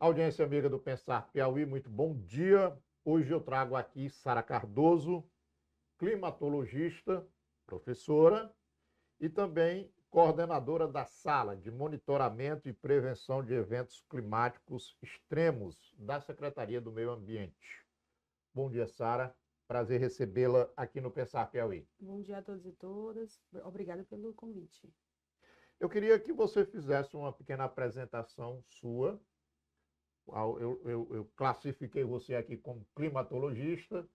Audiência amiga do Pensar Piauí, muito bom dia. Hoje eu trago aqui Sara Cardoso, climatologista, professora e também coordenadora da Sala de Monitoramento e Prevenção de Eventos Climáticos Extremos da Secretaria do Meio Ambiente. Bom dia, Sara. Prazer recebê-la aqui no Pensar Piauí. Bom dia a todos e todas. Obrigada pelo convite. Eu queria que você fizesse uma pequena apresentação sua. Eu classifiquei você aqui como climatologista,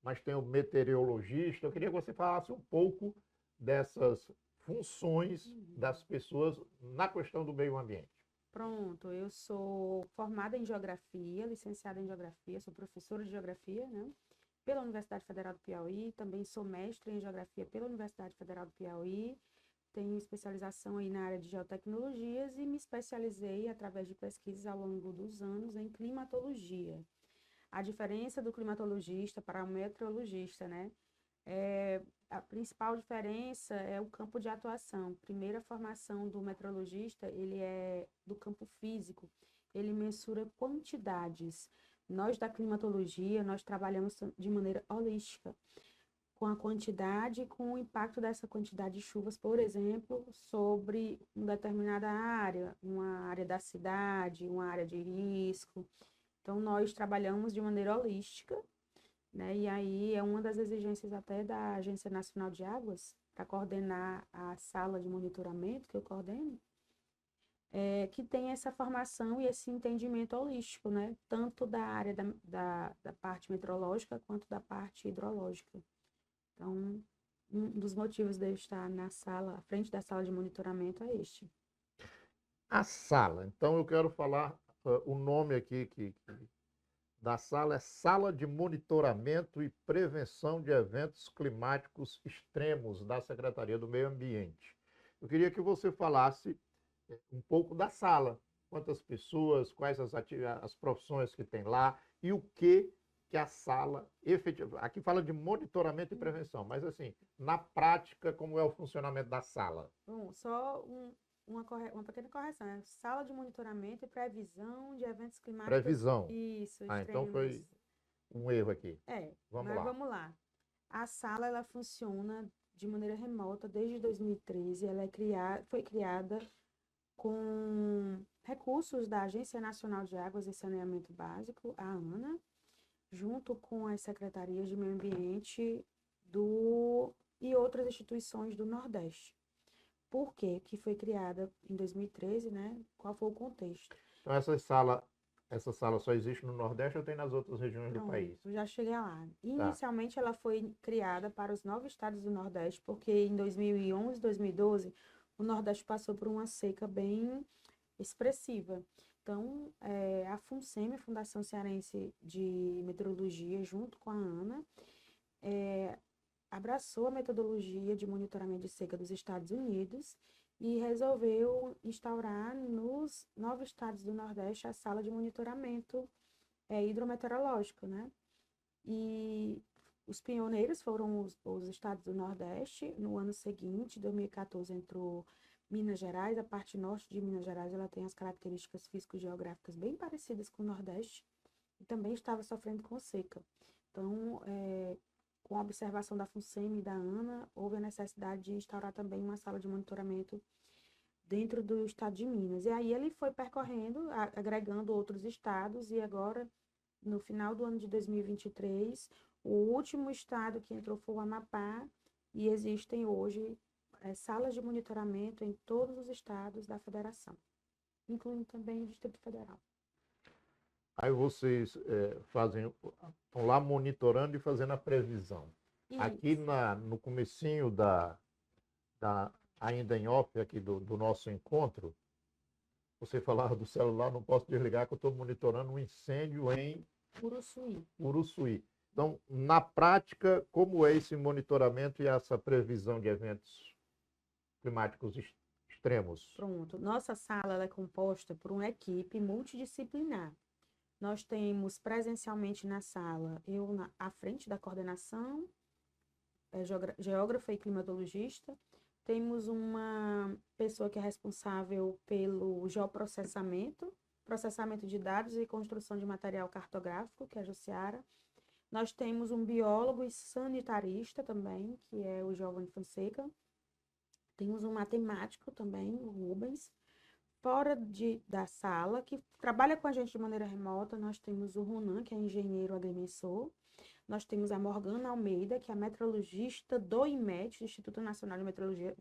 mas tem o meteorologista. Eu queria que você falasse um pouco dessas funções das pessoas na questão do meio ambiente. Pronto, eu sou formada em Geografia, licenciada em Geografia, sou professora de Geografia, né? Pela Universidade Federal do Piauí, também sou mestre em Geografia pela Universidade Federal do Piauí, tenho especialização aí na área de geotecnologias e me especializei através de pesquisas ao longo dos anos em climatologia. A diferença do climatologista para o meteorologista, né? A principal diferença é o campo de atuação. Primeira formação do meteorologista, ele é do campo físico, ele mensura quantidades. Nós da climatologia, nós trabalhamos de maneira holística, com a quantidade, com o impacto dessa quantidade de chuvas, por exemplo, sobre uma determinada área, uma área da cidade, uma área de risco. Então, nós trabalhamos de maneira holística, né? E aí é uma das exigências até da Agência Nacional de Águas, para coordenar a sala de monitoramento que eu coordeno, que tem essa formação e esse entendimento holístico, né? Tanto da área da parte meteorológica quanto da parte hidrológica. Então, um dos motivos de eu estar na sala, à frente da sala de monitoramento é este. A sala. Então eu quero falar o nome aqui da sala é Sala de Monitoramento e Prevenção de Eventos Climáticos Extremos da Secretaria do Meio Ambiente. Eu queria que você falasse um pouco da sala, quantas pessoas, quais as profissões que tem lá e o que a sala efetivamente. Aqui fala de monitoramento e prevenção, mas assim, na prática, como é o funcionamento da sala? Bom, só uma pequena correção, né? Sala de monitoramento e previsão de eventos climáticos, Previsão. isso, Ah, então extremos. foi um erro aqui. Vamos Mas lá. vamos lá. A sala, ela funciona de maneira remota desde 2013. Foi criada com recursos da Agência Nacional de Águas e Saneamento Básico, a ANA, junto com as secretarias de meio ambiente e outras instituições do Nordeste. Por quê? Que foi criada em 2013, né? Qual foi o contexto? Então essa sala só existe no Nordeste ou tem nas outras regiões do país? Pronto, já cheguei lá. Tá. Inicialmente ela foi criada para os 9 estados do Nordeste, porque em 2011, 2012, o Nordeste passou por uma seca bem expressiva. Então, a FUNSEMI, a Fundação Cearense de Meteorologia, junto com a ANA, abraçou a metodologia de monitoramento de seca dos Estados Unidos e resolveu instaurar nos 9 estados do Nordeste a sala de monitoramento hidrometeorológico, né? E os pioneiros foram os estados do Nordeste. No ano seguinte, 2014, entrou Minas Gerais. A parte norte de Minas Gerais ela tem as características físico-geográficas bem parecidas com o Nordeste e também estava sofrendo com seca. Então, com a observação da FUNSEMI e da ANA, houve a necessidade de instaurar também uma sala de monitoramento dentro do estado de Minas. E aí ele foi percorrendo, agregando outros estados, e agora, no final do ano de 2023, o último estado que entrou foi o Amapá, e existem hoje salas de monitoramento em todos os estados da federação, incluindo também o Distrito Federal. Aí vocês estão lá monitorando e fazendo a previsão. Aqui Isso. no comecinho ainda em off aqui do nosso encontro, você falava do celular, não posso desligar que eu estou monitorando um incêndio em Uruçuí. Uruçuí. Então, na prática, como é esse monitoramento e essa previsão de eventos climáticos extremos? Pronto. Nossa sala ela é composta por uma equipe multidisciplinar. Nós temos presencialmente na sala, à frente da coordenação, geógrafa e climatologista. Temos uma pessoa que é responsável pelo geoprocessamento, processamento de dados e construção de material cartográfico, que é a Jussiara. Nós temos um biólogo e sanitarista também, que é o Giovanni Fonseca. Temos um matemático também, o Rubens. Fora da sala, que trabalha com a gente de maneira remota, nós temos o Ronan, que é engenheiro agrimensor. Nós temos a Morgana Almeida, que é a metrologista do IMET, do Instituto Nacional de Metrologia.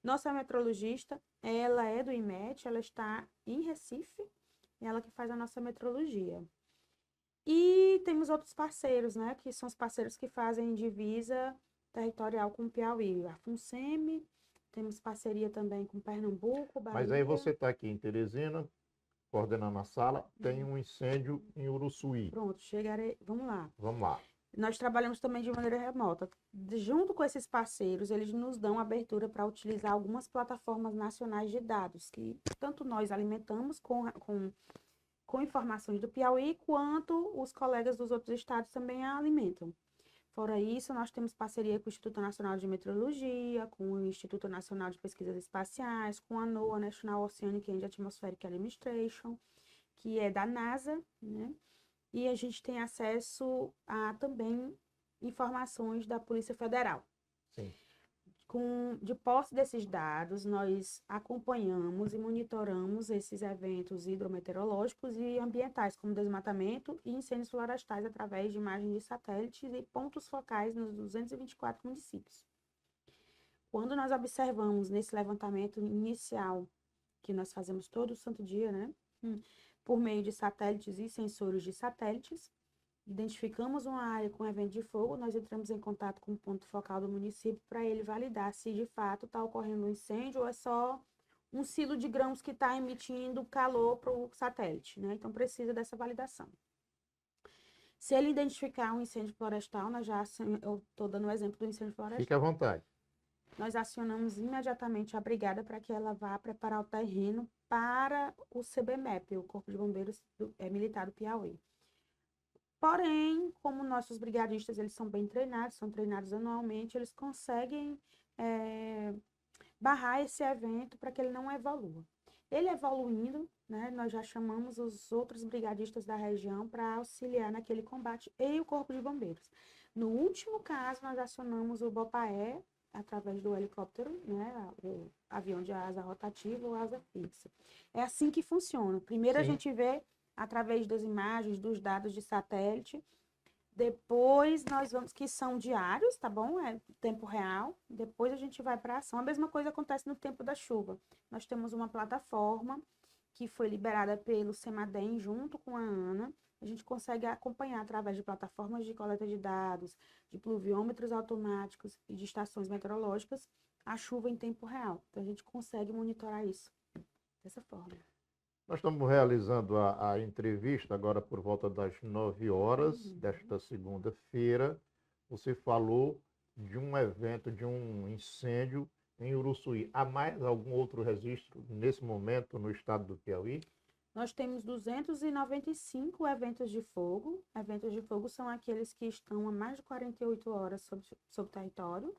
Nossa metrologista, ela é do IMET, ela está em Recife, ela que faz a nossa metrologia. E temos outros parceiros, né, que são os parceiros que fazem divisa territorial com o Piauí. A FUNSEMI, temos parceria também com Pernambuco, Bahia. Mas aí você está aqui em Teresina, coordenando a sala, tem um incêndio em Uruçuí. Pronto, chegarei. Vamos lá. Vamos lá. Nós trabalhamos também de maneira remota. Junto com esses parceiros, eles nos dão abertura para utilizar algumas plataformas nacionais de dados, que tanto nós alimentamos com informações do Piauí, quanto os colegas dos outros estados também a alimentam. Fora isso, nós temos parceria com o Instituto Nacional de Meteorologia, com o Instituto Nacional de Pesquisas Espaciais, com a NOAA, National Oceanic and Atmospheric Administration, que é da NASA, né? E a gente tem acesso a também informações da Polícia Federal. Sim. De posse desses dados, nós acompanhamos e monitoramos esses eventos hidrometeorológicos e ambientais, como desmatamento e incêndios florestais, através de imagens de satélites e pontos focais nos 224 municípios. Quando nós observamos nesse levantamento inicial, que nós fazemos todo santo dia, né? Por meio de satélites e sensores de satélites, identificamos uma área com evento de fogo, nós entramos em contato com o ponto focal do município para ele validar se de fato está ocorrendo um incêndio ou é só um silo de grãos que está emitindo calor para o satélite, né? Então precisa dessa validação. Se ele identificar um incêndio florestal, eu estou dando o exemplo do incêndio florestal. Fique à vontade. Nós acionamos imediatamente a brigada para que ela vá preparar o terreno para o CBMEP, o Corpo de Bombeiros Militar do Piauí. Porém, como nossos brigadistas eles são bem treinados, são treinados anualmente, eles conseguem barrar esse evento para que ele não evolua. Ele evoluindo, né, nós já chamamos os outros brigadistas da região para auxiliar naquele combate e o Corpo de Bombeiros. No último caso, nós acionamos o BOPAE, através do helicóptero, né, o avião de asa rotativa ou asa fixa. É assim que funciona. Primeiro Sim. A gente vê através das imagens, dos dados de satélite, depois nós vamos, que são diários, tá bom? É tempo real, depois a gente vai para a ação. A mesma coisa acontece no tempo da chuva. Nós temos uma plataforma que foi liberada pelo CEMADEM junto com a ANA. A gente consegue acompanhar através de plataformas de coleta de dados, de pluviômetros automáticos e de estações meteorológicas, a chuva em tempo real. Então, a gente consegue monitorar isso dessa forma. Nós estamos realizando a entrevista agora por volta das 9 horas desta segunda-feira. Você falou de um evento, de um incêndio em Uruçuí. Há mais algum outro registro nesse momento no estado do Piauí? Nós temos 295 eventos de fogo. Eventos de fogo são aqueles que estão a mais de 48 horas sobre o território.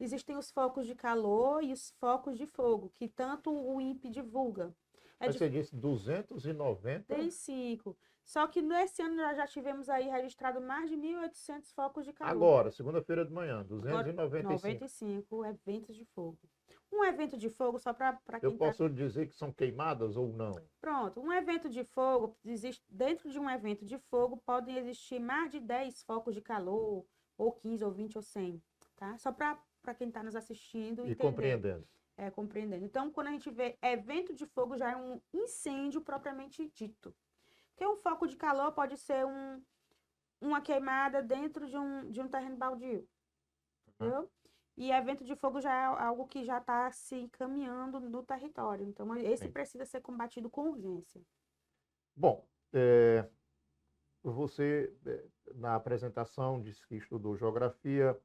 Existem os focos de calor e os focos de fogo, que tanto o INPE divulga. Você disse 295? Só que nesse ano nós já tivemos aí registrado mais de 1.800 focos de calor. Agora, segunda-feira de manhã, 295. 95 eventos de fogo. Um evento de fogo, só para quem Eu posso dizer que são queimadas ou não? Pronto, um evento de fogo, dentro de um evento de fogo podem existir mais de 10 focos de calor, ou 15, ou 20, ou 100, tá? Só para quem está nos assistindo e compreendendo. Compreendendo. Então, quando a gente vê evento de fogo, já é um incêndio propriamente dito. Porque um foco de calor pode ser uma queimada dentro de um terreno baldio. Entendeu? E evento de fogo já é algo que já está se encaminhando no território. Então, esse precisa ser combatido com urgência. Bom, você, na apresentação, disse que estudou geografia,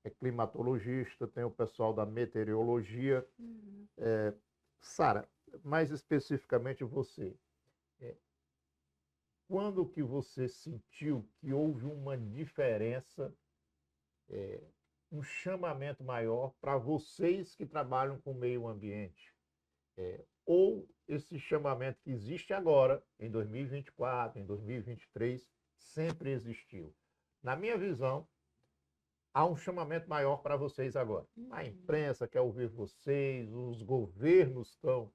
é climatologista, tem o pessoal da meteorologia. Sara, mais especificamente você, quando que você sentiu que houve uma diferença, um chamamento maior para vocês que trabalham com o meio ambiente? ou esse chamamento que existe agora, em 2024, em 2023, sempre existiu? Na minha visão, há um chamamento maior para vocês agora. A imprensa quer ouvir vocês, os governos estão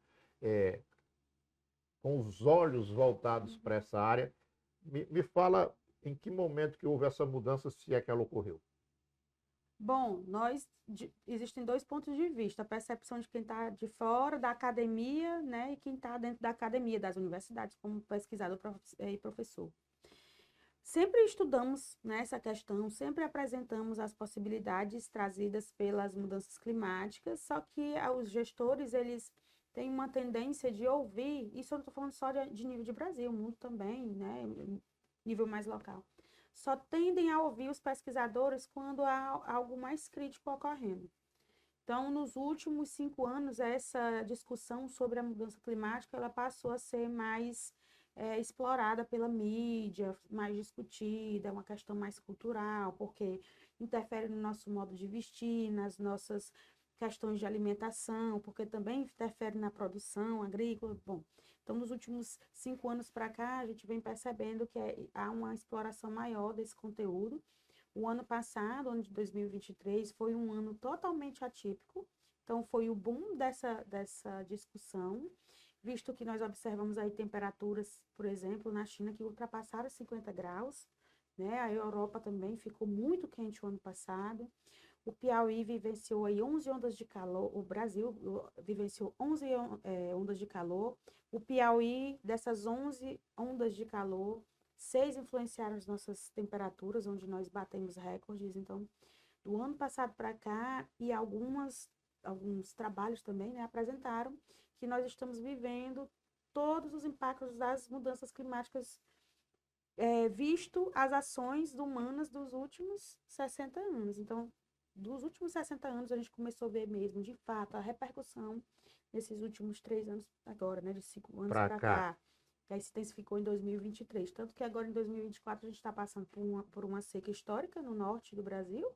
com os olhos voltados para essa área. Me fala em que momento que houve essa mudança, se é que ela ocorreu. Bom, existem dois pontos de vista, a percepção de quem está de fora da academia, né, e quem está dentro da academia, das universidades, como pesquisador e professor. Sempre estudamos, né, essa questão, sempre apresentamos as possibilidades trazidas pelas mudanças climáticas, só que os gestores, eles têm uma tendência de ouvir, isso eu não estou falando só de nível de Brasil, o mundo também, né, nível mais local, só tendem a ouvir os pesquisadores quando há algo mais crítico ocorrendo. Então, nos últimos 5 anos, essa discussão sobre a mudança climática, ela passou a ser mais explorada pela mídia, mais discutida, é uma questão mais cultural, porque interfere no nosso modo de vestir, nas nossas questões de alimentação, porque também interfere na produção agrícola. Bom, então, nos últimos 5 anos para cá, a gente vem percebendo que há uma exploração maior desse conteúdo. O ano passado, ano de 2023, foi um ano totalmente atípico, então foi o boom dessa discussão, visto que nós observamos aí temperaturas, por exemplo, na China, que ultrapassaram 50 graus, né? A Europa também ficou muito quente o ano passado. O Piauí vivenciou aí 11 ondas de calor, o Brasil vivenciou 11 ondas de calor. O Piauí, dessas 11 ondas de calor, 6 influenciaram as nossas temperaturas, onde nós batemos recordes. Então, do ano passado para cá, e alguns trabalhos também, né, apresentaram que nós estamos vivendo todos os impactos das mudanças climáticas, visto as ações humanas dos últimos 60 anos. Então, dos últimos 60 anos, a gente começou a ver mesmo, de fato, a repercussão nesses últimos 3 anos agora, né, de 5 anos para cá. Que aí se intensificou em 2023. Tanto que agora, em 2024, a gente está passando por uma seca histórica no norte do Brasil,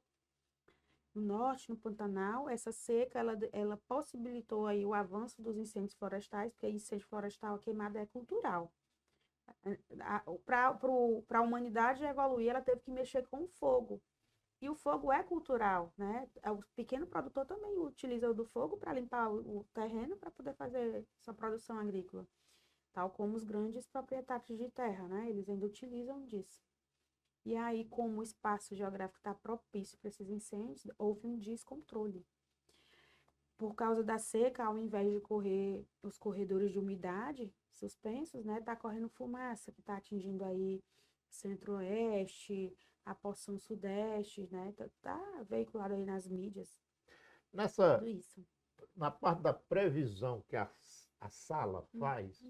no norte, no Pantanal. Essa seca, ela possibilitou aí o avanço dos incêndios florestais, porque incêndio florestal, a queimada é cultural. Para a humanidade evoluir, ela teve que mexer com o fogo. E o fogo é cultural, né? O pequeno produtor também utiliza o do fogo para limpar o terreno para poder fazer sua produção agrícola, tal como os grandes proprietários de terra, né? Eles ainda utilizam disso. E aí, como o espaço geográfico está propício para esses incêndios, houve um descontrole. Por causa da seca, ao invés de correr os corredores de umidade suspensos, né? Está correndo fumaça, que está atingindo aí centro-oeste, a porção sudeste, né? Tá veiculado aí nas mídias. Tudo isso. Na parte da previsão que a sala faz,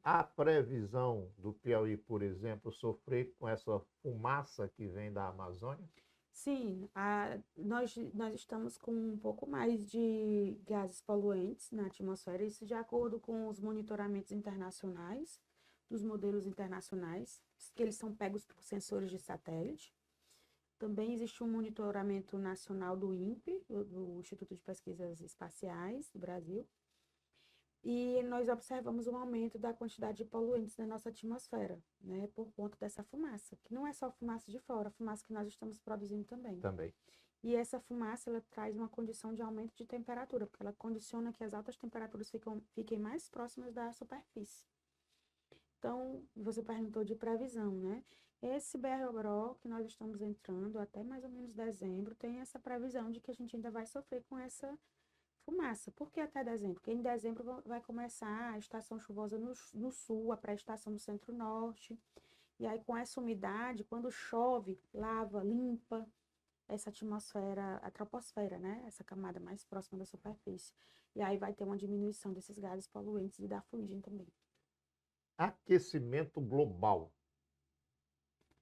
a previsão do Piauí, por exemplo, sofrer com essa fumaça que vem da Amazônia? Sim, nós estamos com um pouco mais de gases poluentes na atmosfera, isso de acordo com os monitoramentos internacionais, dos modelos internacionais, que eles são pegos por sensores de satélite. Também existe um monitoramento nacional do INPE, do Instituto de Pesquisas Espaciais do Brasil, e nós observamos um aumento da quantidade de poluentes na nossa atmosfera, né, por conta dessa fumaça, que não é só fumaça de fora, a fumaça que nós estamos produzindo também. E essa fumaça, ela traz uma condição de aumento de temperatura, porque ela condiciona que as altas temperaturas fiquem mais próximas da superfície. Então, você perguntou de previsão, né? Esse BRO que nós estamos entrando, até mais ou menos dezembro, tem essa previsão de que a gente ainda vai sofrer com essa fumaça. Por que até dezembro? Porque em dezembro vai começar a estação chuvosa no sul, a pré-estação do centro-norte. E aí, com essa umidade, quando chove, lava, limpa essa atmosfera, a troposfera, né? Essa camada mais próxima da superfície. E aí vai ter uma diminuição desses gases poluentes e da fuligem também. Aquecimento global.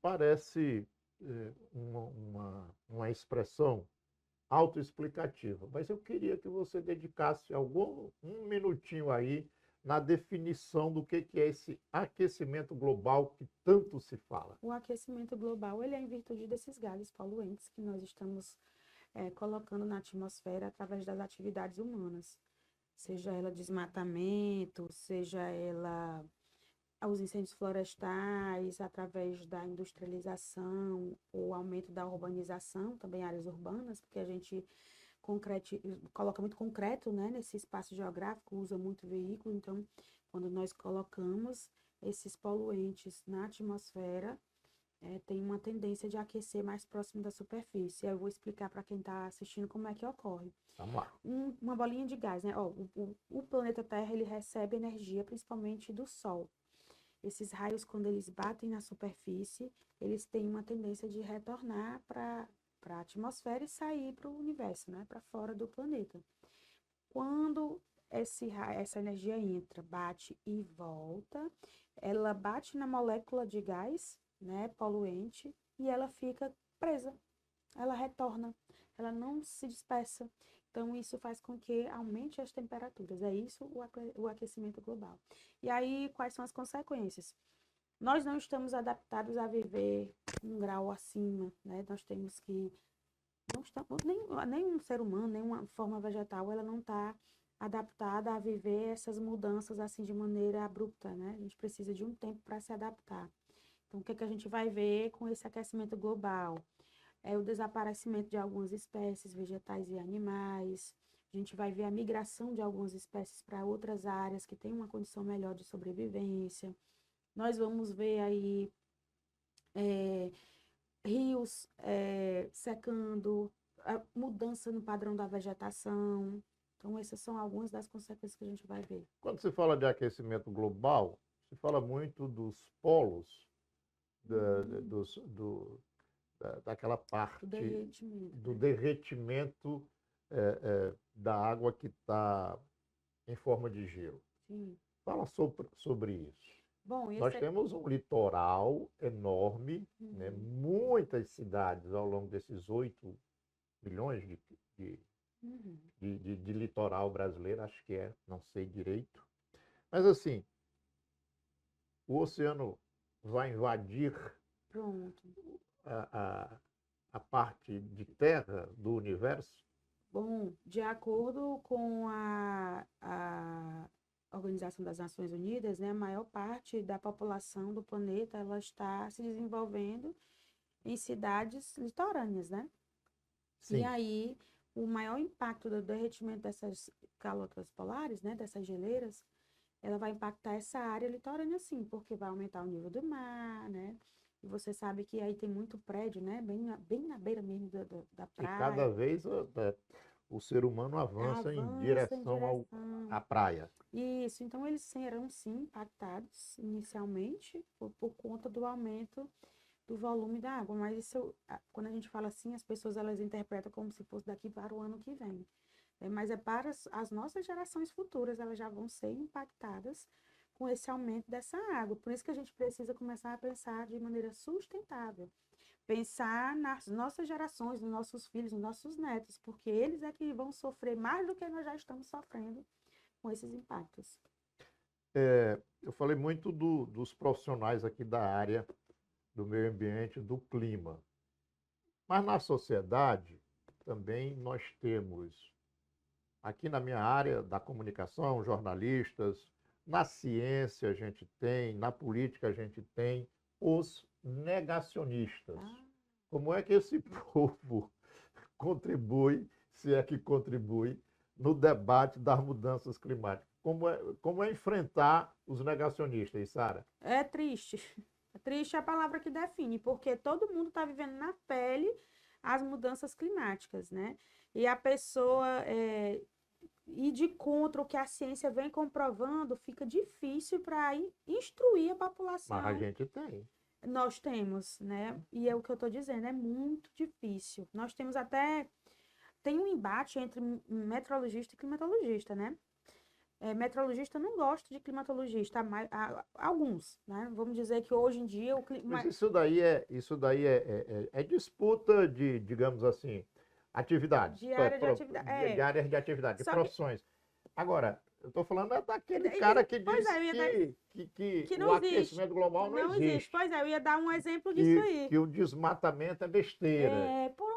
Parece uma expressão autoexplicativa, mas eu queria que você dedicasse um minutinho aí na definição do que é esse aquecimento global que tanto se fala. O aquecimento global, ele é em virtude desses gases poluentes que nós estamos colocando na atmosfera através das atividades humanas. seja ela desmatamento, seja ela os incêndios florestais, através da industrialização, o aumento da urbanização, também áreas urbanas, porque a gente coloca muito concreto, né, nesse espaço geográfico, usa muito veículo, então, quando nós colocamos esses poluentes na atmosfera, tem uma tendência de aquecer mais próximo da superfície. Eu vou explicar para quem está assistindo como é que ocorre. Vamos lá. Uma bolinha de gás, né? Ó, o planeta Terra, ele recebe energia principalmente do Sol. Esses raios, quando eles batem na superfície, eles têm uma tendência de retornar para a atmosfera e sair para o universo, né? Para fora do planeta. Quando essa energia entra, bate e volta, ela bate na molécula de gás, né, poluente, e ela fica presa, ela retorna, ela não se dispersa. Então, isso faz com que aumente as temperaturas. É isso o aquecimento global. E aí, quais são as consequências? Nós não estamos adaptados a viver um grau acima, né? Nós temos que... Não estamos, nenhum ser humano, nenhuma forma vegetal, ela não está adaptada a viver essas mudanças assim de maneira abrupta, né? A gente precisa de um tempo para se adaptar. Então, o que que a gente vai ver com esse aquecimento global? É o desaparecimento de algumas espécies vegetais e animais. A gente vai ver a migração de algumas espécies para outras áreas que têm uma condição melhor de sobrevivência. Nós vamos ver aí rios secando, a mudança no padrão da vegetação. Então, essas são algumas das consequências que a gente vai ver. Quando se fala de aquecimento global, se fala muito dos polos, daquela parte do derretimento da água que está em forma de gelo. Sim. Fala sobre isso. Bom, Nós temos um litoral enorme, né? Muitas cidades ao longo desses 8 milhões de litoral brasileiro, acho que não sei direito. Mas assim, o oceano vai invadir a parte de terra do universo? Bom, de acordo com a Organização das Nações Unidas, né, a maior parte da população do planeta ela está se desenvolvendo em cidades litorâneas, né? Sim. E aí, o maior impacto do derretimento dessas calotas polares, né, dessas geleiras, ela vai impactar essa área litorânea sim, porque vai aumentar o nível do mar, né? E você sabe que aí tem muito prédio, né? Bem na beira mesmo da praia. E cada vez o ser humano avança em direção à praia. Isso, então eles serão sim impactados inicialmente por conta do aumento do volume da água, mas isso, quando a gente fala assim, as pessoas elas interpretam como se fosse daqui para o ano que vem. Mas é para as nossas gerações futuras, elas já vão ser impactadas com esse aumento dessa água. Por isso que a gente precisa começar a pensar de maneira sustentável. Pensar nas nossas gerações, nos nossos filhos, nos nossos netos, porque eles é que vão sofrer mais do que nós já estamos sofrendo com esses impactos. Eu falei muito dos profissionais aqui da área do meio ambiente, do clima. Mas na sociedade também nós temos, aqui na minha área da comunicação, jornalistas, na ciência a gente tem, na política a gente tem os negacionistas. Como é que esse povo contribui, se é que contribui, no debate das mudanças climáticas? Como é enfrentar os negacionistas, Sara? É triste. É triste a palavra que define, porque todo mundo está vivendo na pele as mudanças climáticas, né? E a pessoa ir de contra o que a ciência vem comprovando, fica difícil para instruir a população. Mas a gente tem. Nós temos, né? E é o que eu estou dizendo, é muito difícil. Nós temos tem um embate entre meteorologista e climatologista, né? Meteorologista não gosta de climatologista, alguns, né? Vamos dizer que hoje em dia o clima... Mas isso daí é disputa de, digamos assim, atividades. De áreas de atividade. De áreas de atividade, de profissões. Agora, eu estou falando daquele que, cara que diz que o aquecimento global não existe. Pois é, eu ia dar um exemplo disso aí. Que o desmatamento é besteira.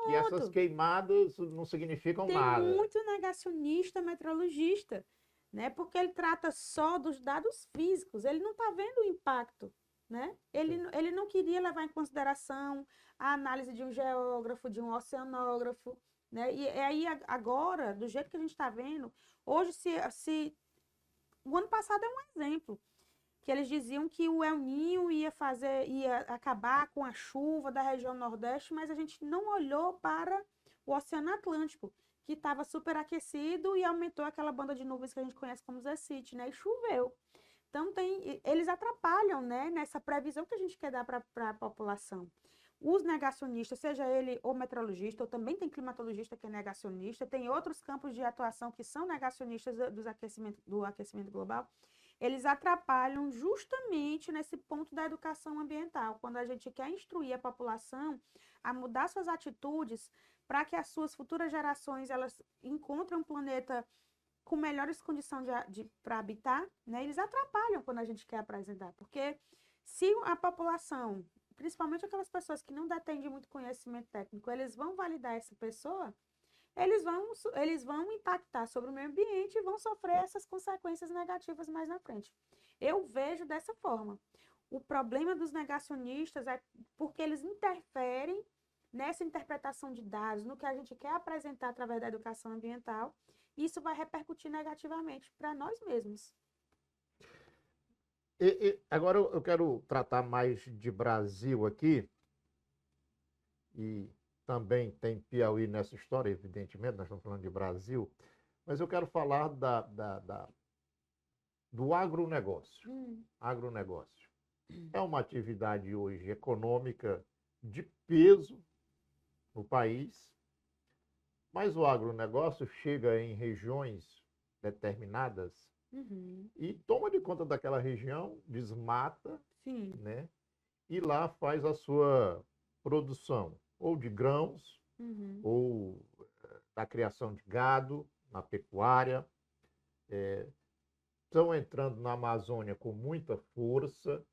Que essas queimadas não significam nada. Tem muito negacionista meteorologista. né? Porque ele trata só dos dados físicos, ele não está vendo o impacto, né? Ele não queria levar em consideração a análise de um geógrafo, de um oceanógrafo, né? E aí agora, do jeito que a gente está vendo, hoje se o ano passado é um exemplo, que eles diziam que o El Niño ia acabar com a chuva da região Nordeste, mas a gente não olhou para o Oceano Atlântico, que estava superaquecido e aumentou aquela banda de nuvens que a gente conhece como Zecite, né? E choveu. Então eles atrapalham, né, nessa previsão que a gente quer dar para a população. Os negacionistas, seja ele ou meteorologista, ou também tem climatologista que é negacionista, tem outros campos de atuação que são negacionistas do aquecimento global, eles atrapalham justamente nesse ponto da educação ambiental, quando a gente quer instruir a população a mudar suas atitudes para que as suas futuras gerações elas encontrem um planeta com melhores condições para habitar, né? Eles atrapalham quando a gente quer apresentar, porque se a população, principalmente aquelas pessoas que não detêm de muito conhecimento técnico, eles vão validar essa pessoa, eles vão impactar sobre o meio ambiente e vão sofrer essas consequências negativas mais na frente. Eu vejo dessa forma. O problema dos negacionistas é porque eles interferem nessa interpretação de dados, no que a gente quer apresentar através da educação ambiental, e isso vai repercutir negativamente para nós mesmos. Agora eu quero tratar mais de Brasil aqui, e também tem Piauí nessa história, evidentemente, nós estamos falando de Brasil, mas eu quero falar do agronegócio. Agronegócio é uma atividade hoje econômica de peso no país, mas o agronegócio chega em regiões determinadas e toma de conta daquela região, desmata, Sim. né? E lá faz a sua produção, ou de grãos, ou da criação de gado, na pecuária. Estão entrando na Amazônia com muita força.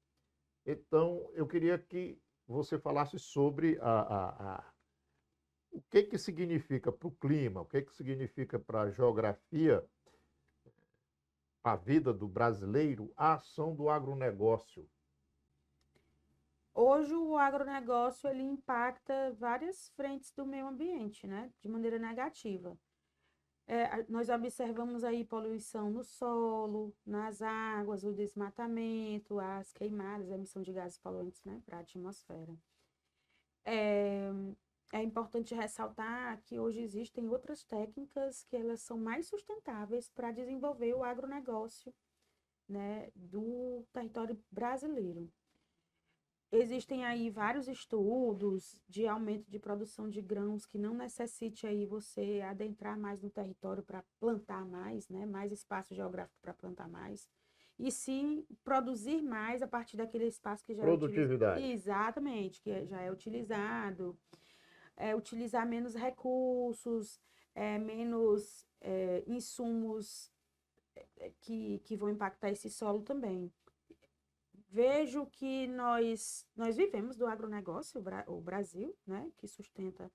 Então, eu queria que você falasse sobre o que significa para o clima, o que significa para a geografia, a vida do brasileiro, a ação do agronegócio. Hoje o agronegócio ele impacta várias frentes do meio ambiente, né, de maneira negativa. Nós observamos aí poluição no solo, nas águas, o desmatamento, as queimadas, a emissão de gases poluentes, né, para a atmosfera. É importante ressaltar que hoje existem outras técnicas que elas são mais sustentáveis para desenvolver o agronegócio, né, do território brasileiro. Existem aí vários estudos de aumento de produção de grãos que não necessite aí você adentrar mais no território para plantar mais, né? Mais espaço geográfico para plantar mais. E sim produzir mais a partir daquele espaço que já é utilizado. Produtividade. Exatamente, que já é utilizado. Utilizar menos recursos, menos insumos que vão impactar esse solo também. Vejo que nós vivemos do agronegócio, o Brasil, né, que sustenta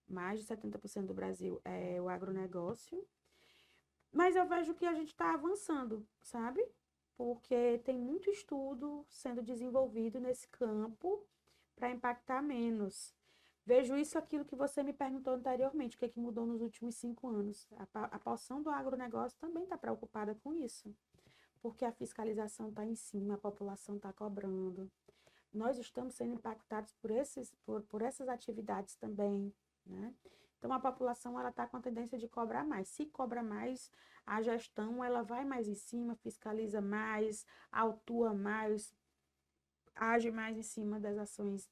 mais de 70% do Brasil é o agronegócio, mas eu vejo que a gente está avançando, sabe? Porque tem muito estudo sendo desenvolvido nesse campo para impactar menos. Vejo isso aquilo que você me perguntou anteriormente, o que é que mudou nos últimos 5 anos. A porção do agronegócio também está preocupada com isso, porque a fiscalização está em cima, a população está cobrando. Nós estamos sendo impactados por essas atividades também, né? Então, a população ela está com a tendência de cobrar mais. Se cobra mais, a gestão ela vai mais em cima, fiscaliza mais, autua mais, age mais em cima das ações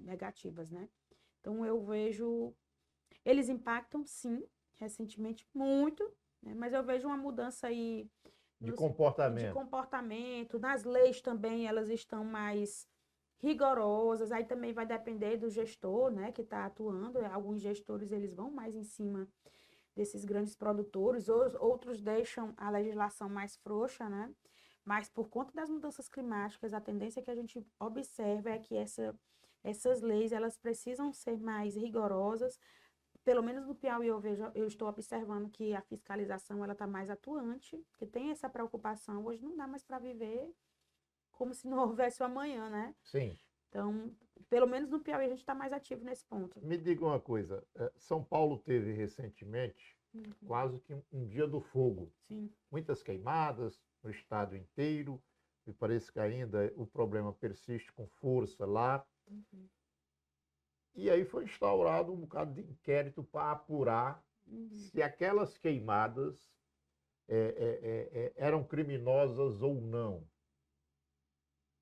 negativas, né? Então, eu vejo... Eles impactam, sim, recentemente, muito, né? Mas eu vejo uma mudança aí de comportamento. De comportamento. Nas leis também, elas estão mais rigorosas. Aí também vai depender do gestor, né, que está atuando. Alguns gestores, eles vão mais em cima desses grandes produtores, outros deixam a legislação mais frouxa, né? Mas por conta das mudanças climáticas, a tendência que a gente observa é que essas leis, elas precisam ser mais rigorosas pelo menos no Piauí eu estou observando que a fiscalização ela está mais atuante, que tem essa preocupação. Hoje não dá mais para viver como se não houvesse o amanhã, né? Sim. Então, pelo menos no Piauí a gente está mais ativo nesse ponto. Me diga uma coisa, São Paulo teve recentemente quase que um dia do fogo. Sim. Muitas queimadas no estado inteiro, me parece que ainda o problema persiste com força lá. E aí foi instaurado um bocado de inquérito para apurar se aquelas queimadas eram criminosas ou não.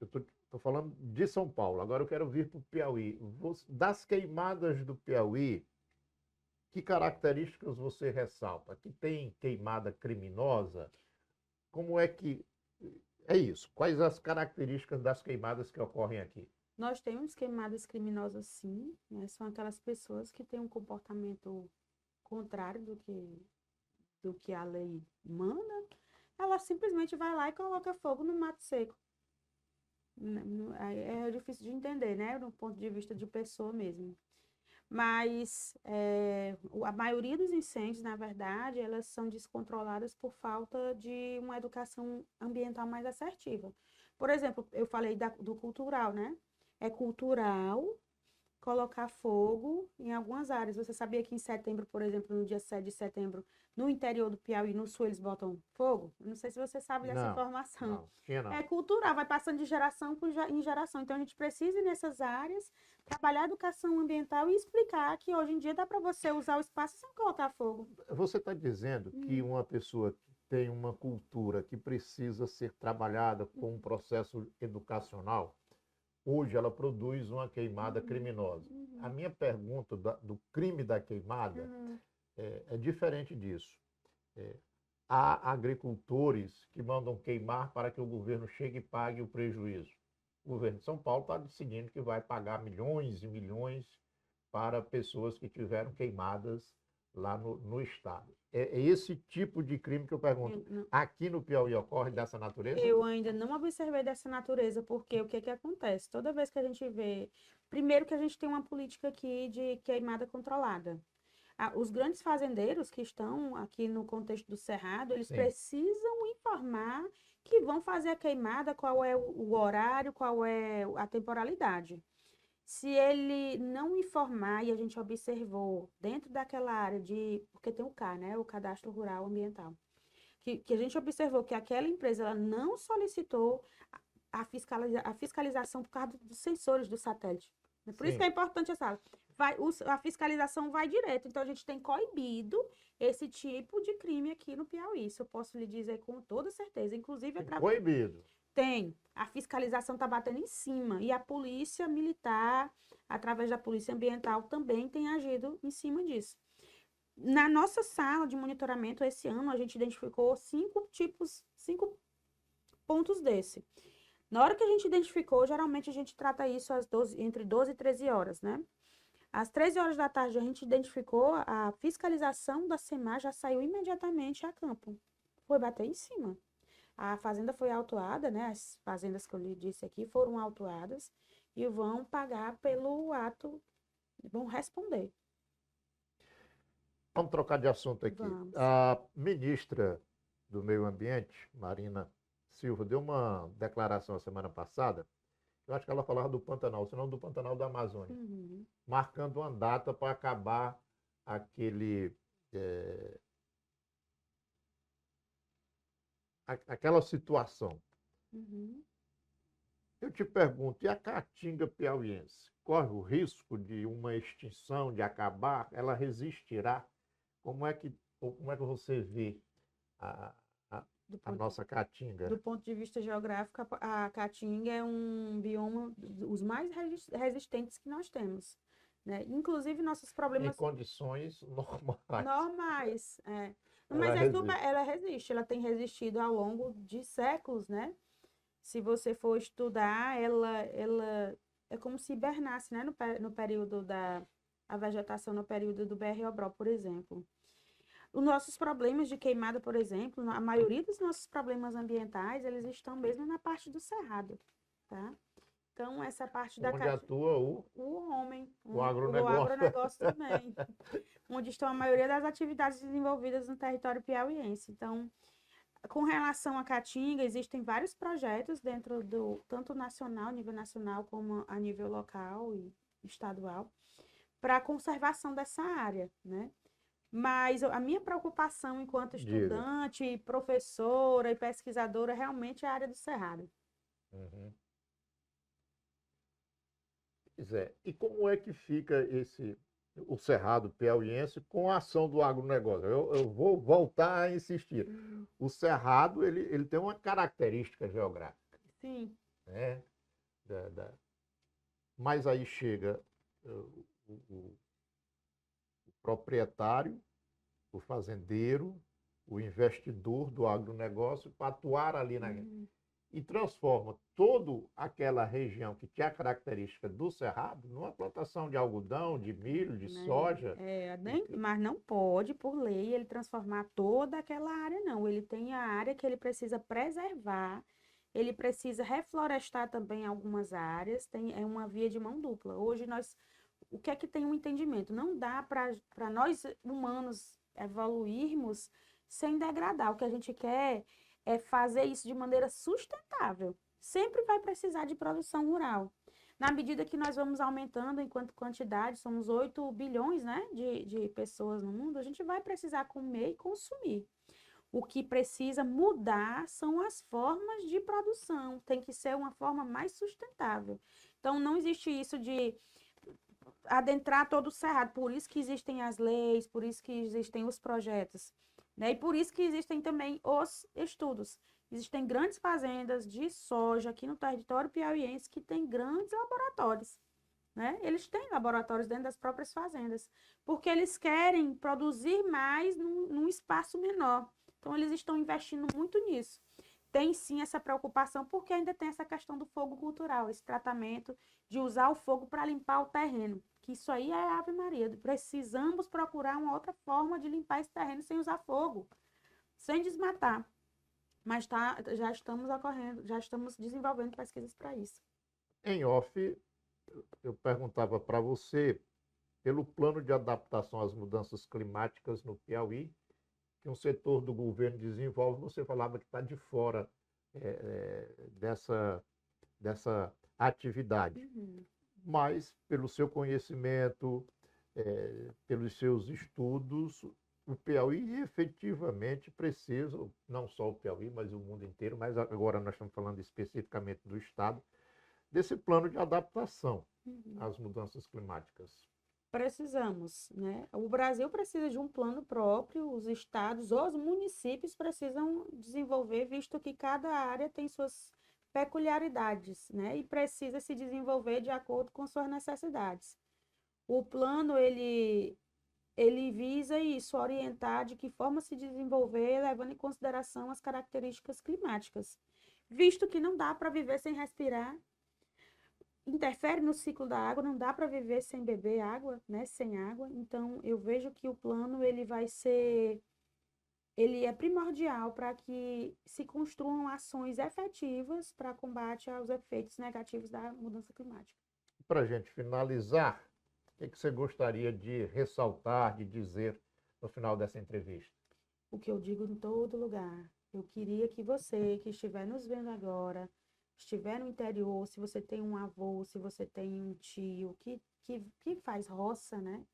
Eu estou falando de São Paulo, agora eu quero vir para o Piauí. Das queimadas do Piauí, que características você ressalta? Que tem queimada criminosa? Como é que... É isso. Quais as características das queimadas que ocorrem aqui? Nós temos queimadas criminosas, sim, né? São aquelas pessoas que têm um comportamento contrário do que a lei manda. Ela simplesmente vai lá e coloca fogo no mato seco. É difícil de entender, né? Do ponto de vista de pessoa mesmo. Mas a maioria dos incêndios, na verdade, elas são descontroladas por falta de uma educação ambiental mais assertiva. Por exemplo, eu falei do cultural, né? É cultural colocar fogo em algumas áreas. Você sabia que em setembro, por exemplo, no dia 7 de setembro, no interior do Piauí, no sul, eles botam fogo? Eu não sei se você sabe dessa informação. Não, tinha não. É cultural, vai passando de geração em geração. Então, a gente precisa ir nessas áreas, trabalhar a educação ambiental e explicar que hoje em dia dá para você usar o espaço sem colocar fogo. Você está dizendo que uma pessoa que tem uma cultura que precisa ser trabalhada com um processo educacional, hoje ela produz uma queimada criminosa. A minha pergunta do crime da queimada é diferente disso. Há agricultores que mandam queimar para que o governo chegue e pague o prejuízo. O governo de São Paulo está decidindo que vai pagar milhões e milhões para pessoas que tiveram queimadas lá no estado. É esse tipo de crime que eu pergunto. Aqui no Piauí ocorre dessa natureza? Eu ainda não observei dessa natureza, porque o que que acontece? Toda vez que a gente vê... Primeiro que a gente tem uma política aqui de queimada controlada. Os grandes fazendeiros que estão aqui no contexto do Cerrado, eles precisam informar que vão fazer a queimada, qual é o horário, qual é a temporalidade. Se ele não informar, e a gente observou dentro daquela área porque tem o CAR, né, o Cadastro Rural Ambiental, que a gente observou que aquela empresa ela não solicitou a fiscalização por causa dos sensores do satélite. Por isso que é importante essa sala. A fiscalização vai direto. Então, a gente tem coibido esse tipo de crime aqui no Piauí. Isso eu posso lhe dizer com toda certeza. Inclusive, coibido. Tem. A fiscalização está batendo em cima. E a polícia militar, através da polícia ambiental, também tem agido em cima disso. Na nossa sala de monitoramento, esse ano, a gente identificou 5 pontos desse. Na hora que a gente identificou, geralmente a gente trata isso entre 12 e 13 horas, né? Às 13 horas da tarde, a gente identificou, a fiscalização da SEMAR já saiu imediatamente a campo. Foi bater em cima. A fazenda foi autuada, né? As fazendas que eu lhe disse aqui foram autuadas e vão pagar pelo ato, vão responder. Vamos trocar de assunto aqui. Vamos. A ministra do Meio Ambiente, Marina Silva, deu uma declaração a semana passada. Eu acho que ela falava do Pantanal, senão do Pantanal da Amazônia, marcando uma data para acabar aquela situação. Eu te pergunto, e a caatinga piauiense? Corre o risco de uma extinção, de acabar? Ela resistirá? Como é que você vê a nossa caatinga? Do ponto de vista geográfico, a caatinga é um bioma dos mais resistentes que nós temos, né? Inclusive, nossos problemas... Em condições normais. Normais, é. Mas ela resiste, ela tem resistido ao longo de séculos, né? Se você for estudar, ela é como se hibernasse, né? No período a vegetação no período do BR-Obró, por exemplo. Os nossos problemas de queimada, por exemplo, a maioria dos nossos problemas ambientais, eles estão mesmo na parte do cerrado, tá? Então, essa parte da onde atua o homem, o o agronegócio. agronegócio também, onde estão a maioria das atividades desenvolvidas no território piauiense. Então, com relação à Caatinga, existem vários projetos dentro do, tanto nacional, nível nacional, como a nível local e estadual, para a conservação dessa área, né? Mas a minha preocupação enquanto Diga. estudante, professora e pesquisadora realmente é a área do cerrado. Uhum. Pois é. E como é que fica o Cerrado piauiense com a ação do agronegócio? Eu vou voltar a insistir. O Cerrado, ele tem uma característica geográfica, Sim. né? Da, da- Mas aí chega o proprietário, o fazendeiro, o investidor do agronegócio para atuar ali Uhum. e transforma toda aquela região que tinha a característica do cerrado numa plantação de algodão, de milho, de Né? soja. Mas não pode, por lei, ele transformar toda aquela área, não. Ele tem a área que ele precisa preservar, ele precisa reflorestar também algumas áreas, é uma via de mão dupla. Hoje o que é que tem um entendimento? Não dá para nós humanos evoluirmos sem degradar. O que a gente quer é fazer isso de maneira sustentável. Sempre vai precisar de produção rural. Na medida que nós vamos aumentando enquanto quantidade, somos 8 bilhões, né, de pessoas no mundo, a gente vai precisar comer e consumir. O que precisa mudar são as formas de produção, tem que ser uma forma mais sustentável. Então, não existe isso de adentrar todo o cerrado, por isso que existem as leis, por isso que existem os projetos, né? E por isso que existem também os estudos. Existem grandes fazendas de soja aqui no território piauiense que têm grandes laboratórios, né? Eles têm laboratórios dentro das próprias fazendas, porque eles querem produzir mais num espaço menor. Então, eles estão investindo muito nisso. Tem sim essa preocupação, porque ainda tem essa questão do fogo cultural, esse tratamento de usar o fogo para limpar o terreno, que isso aí é Ave Maria. Precisamos procurar uma outra forma de limpar esse terreno sem usar fogo, sem desmatar. Mas já estamos ocorrendo, já estamos desenvolvendo pesquisas para isso. Em off, eu perguntava para você, pelo plano de adaptação às mudanças climáticas no Piauí, que um setor do governo desenvolve, você falava que está de fora dessa atividade. Uhum. Mas, pelo seu conhecimento, pelos seus estudos, o Piauí efetivamente precisa, não só o Piauí, mas o mundo inteiro, mas agora nós estamos falando especificamente do Estado, desse plano de adaptação Uhum. às mudanças climáticas. Precisamos, né? O Brasil precisa de um plano próprio, os estados, os municípios precisam desenvolver, visto que cada área tem suas peculiaridades, né? E precisa se desenvolver de acordo com suas necessidades. O plano, ele visa isso, orientar de que forma se desenvolver, levando em consideração as características climáticas, visto que não dá para viver sem respirar, interfere no ciclo da água, não dá para viver sem beber água, né, sem água. Então, eu vejo que o plano ele é primordial para que se construam ações efetivas para combate aos efeitos negativos da mudança climática. Para a gente finalizar, o que você gostaria de ressaltar, de dizer no final dessa entrevista? O que eu digo em todo lugar, eu queria que você que estiver nos vendo agora, estiver no interior, se você tem um avô, se você tem um tio que faz roça, né?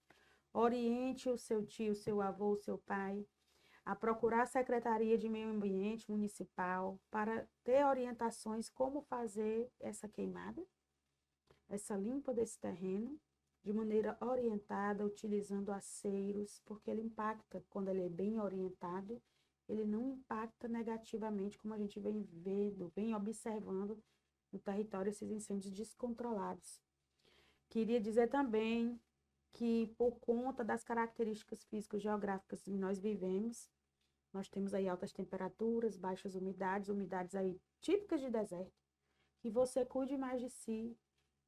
Oriente o seu tio, seu avô, seu pai a procurar a Secretaria de Meio Ambiente Municipal para ter orientações como fazer essa queimada, essa limpa desse terreno, de maneira orientada, utilizando aceiros, porque ele impacta, quando ele é bem orientado, ele não impacta negativamente, como a gente vem vendo, vem observando no território esses incêndios descontrolados. Queria dizer também que, por conta das características físicas geográficas que nós vivemos, nós temos aí altas temperaturas, baixas umidades aí típicas de deserto. Que você cuide mais de si,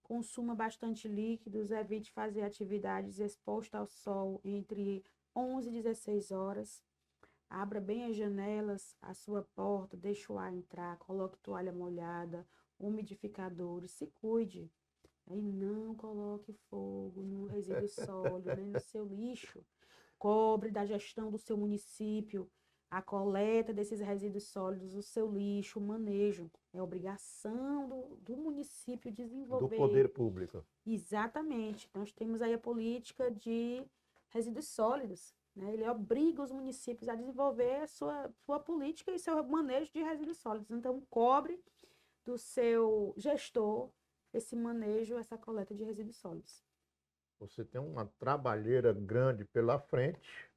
consuma bastante líquidos, evite fazer atividades expostas ao sol entre 11 e 16 horas. Abra bem as janelas, a sua porta, deixe o ar entrar, coloque toalha molhada, umidificadores, se cuide. Aí não coloque fogo no resíduo sólido, nem no seu lixo. Cobre da gestão do seu município a coleta desses resíduos sólidos, o seu lixo, o manejo. É obrigação do município Do desenvolver. poder público. Exatamente. Nós temos aí a política de resíduos sólidos, né? Ele obriga os municípios a desenvolver a sua política e seu manejo de resíduos sólidos. Então, cobre do seu gestor esse manejo, essa coleta de resíduos sólidos. Você tem uma trabalheira grande pela frente.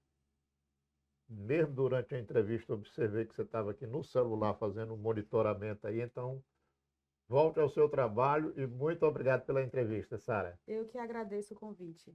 Mesmo durante a entrevista, observei que você estava aqui no celular fazendo um monitoramento aí. Então, volte ao seu trabalho e muito obrigado pela entrevista, Sara. Eu que agradeço o convite.